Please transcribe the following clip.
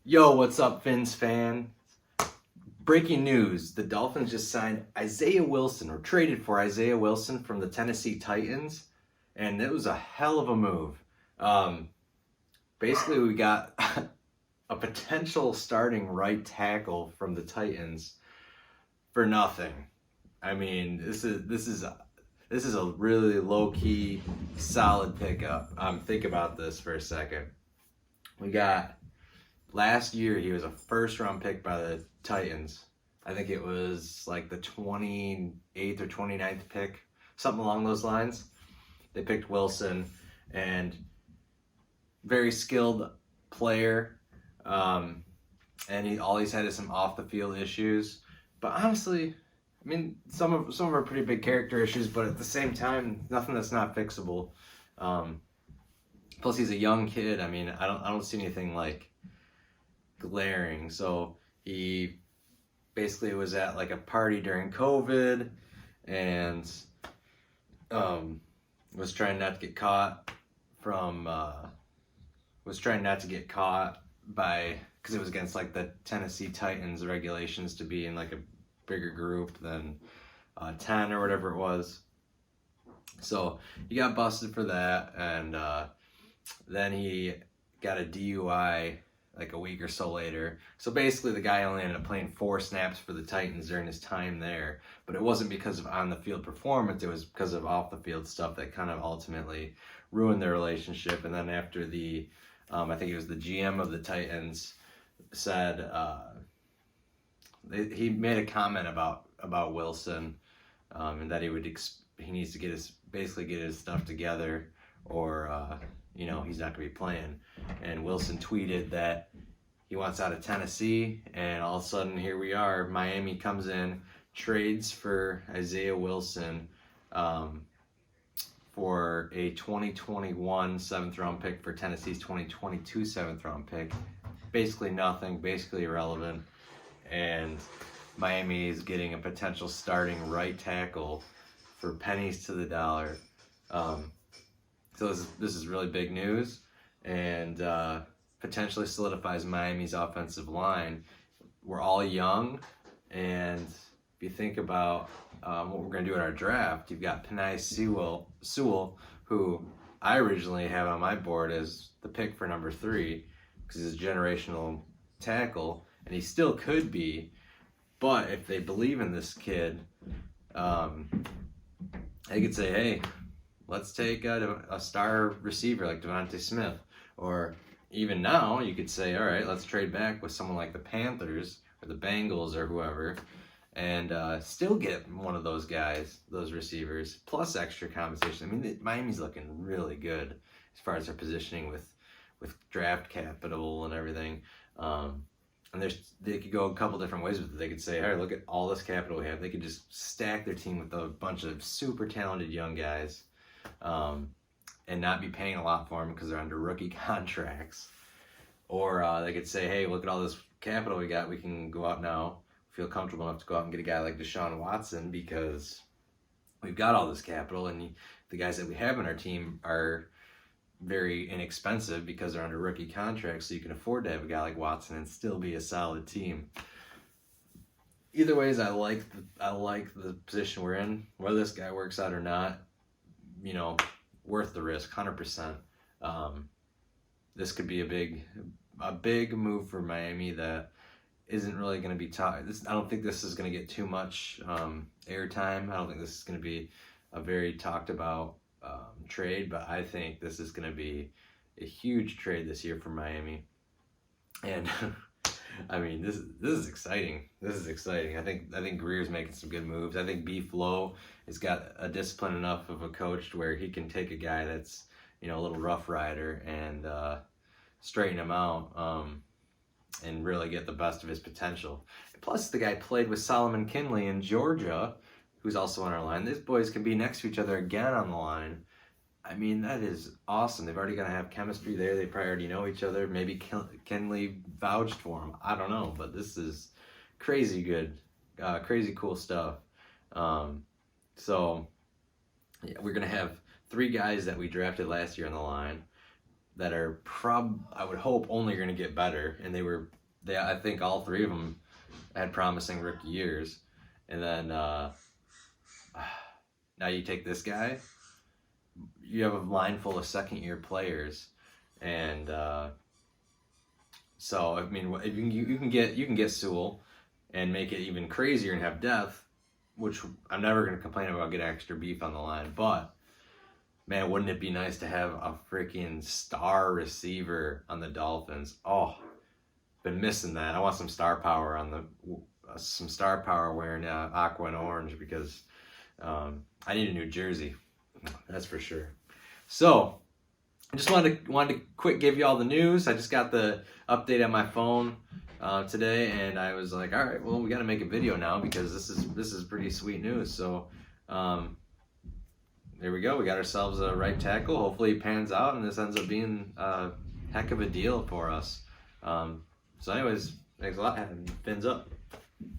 Yo, what's up, Fins fan? Breaking news, the Dolphins just signed Isaiah Wilson, or traded for Isaiah Wilson from the Tennessee Titans, and it was a hell of a move. Um, Basically, we got a potential starting right tackle from the Titans for nothing. I mean, this is a really low key, solid pickup. Think about this for a second. We got Last year, he was a first round pick by the Titans. I think it was like the 28th or 29th pick, something along those lines. They picked Wilson, and very skilled player. And he always had some off the field issues. But honestly, I mean, some of are pretty big character issues, but at the same time, nothing that's not fixable. Um, Plus, he's a young kid. I mean, I don't see anything like glaring. So he basically was at like a party during COVID and was trying not to get caught from was trying not to get caught by because it was against like the Tennessee Titans regulations to be in like a bigger group than 10 or whatever it was. So he got busted for that, and then he got a DUI like a week or so later. So basically, the guy only ended up playing 4 snaps for the Titans during his time there. But it wasn't because of on the field performance, it was because of off the field stuff that kind of ultimately ruined their relationship. And then after I think it was the GM of the Titans said, he made a comment about Wilson, and that he needs to basically get his stuff together, or he's not going to be playing. And Wilson tweeted that he wants out of Tennessee, and all of a sudden here we are. Miami comes in, trades for Isaiah Wilson for a 2021 7th round pick for Tennessee's 2022 7th round pick. Basically nothing, basically irrelevant. And Miami is getting a potential starting right tackle for pennies to the dollar. So this is really big news, and potentially solidifies Miami's offensive line. We're all young, and if you think about what we're going to do in our draft, you've got Penei Sewell, who I originally have on my board as the pick for number 3, because he's a generational tackle, and he still could be. But if they believe in this kid, they could say, hey, let's take a star receiver like Devontae Smith. Or even now, you could say, all right, let's trade back with someone like the Panthers or the Bengals or whoever, and still get one of those guys, those receivers, plus extra compensation. I mean, Miami's looking really good as far as their positioning with draft capital and everything. And they could go a couple different ways with it. They could say, all right, look at all this capital we have. They could just stack their team with a bunch of super talented young guys, and not be paying a lot for them because they're under rookie contracts. Or they could say, hey, look at all this capital we got. We can go out now, feel comfortable enough to go out and get a guy like Deshaun Watson because we've got all this capital, and the guys that we have in our team are very inexpensive because they're under rookie contracts, so you can afford to have a guy like Watson and still be a solid team. Either ways, I like the position we're in. Whether this guy works out or not, worth the risk, 100%. This could be a big move for Miami that isn't really going to be I don't think this is going to get too much airtime. I don't think this is going to be a very talked about trade, but I think this is going to be a huge trade this year for Miami. And I mean, this is exciting. This is exciting. I think Greer's making some good moves. I think Beef Lowe has got a discipline enough of a coach to where he can take a guy that's a little rough rider and straighten him out, and really get the best of his potential. Plus, the guy played with Solomon Kinley in Georgia, who's also on our line. These boys can be next to each other again on the line. I mean, that is awesome. They've already got to have chemistry there. They probably already know each other. Maybe Kinley vouched for him. I don't know, but this is crazy good, crazy cool stuff. So yeah, we're going to have 3 guys that we drafted last year on the line. that are I would hope only going to get better. And I think all three of them had promising rookie years. And then now you take this guy, you have a line full of second-year players, and so I mean, if you can get Sewell and make it even crazier and have depth, which I'm never going to complain about getting extra beef on the line, but man, wouldn't it be nice to have a freaking star receiver on the Dolphins? Oh, been missing that. I want some star power wearing aqua and orange, because I need a new jersey. That's for sure. So I just wanted to quick give you all the news. I just got the update on my phone today, and I was like, all right, well, we got to make a video now, because this is pretty sweet news. So there we go. We got ourselves a right tackle. Hopefully he pans out, and this ends up being a heck of a deal for us. So anyways, thanks a lot. Fins up.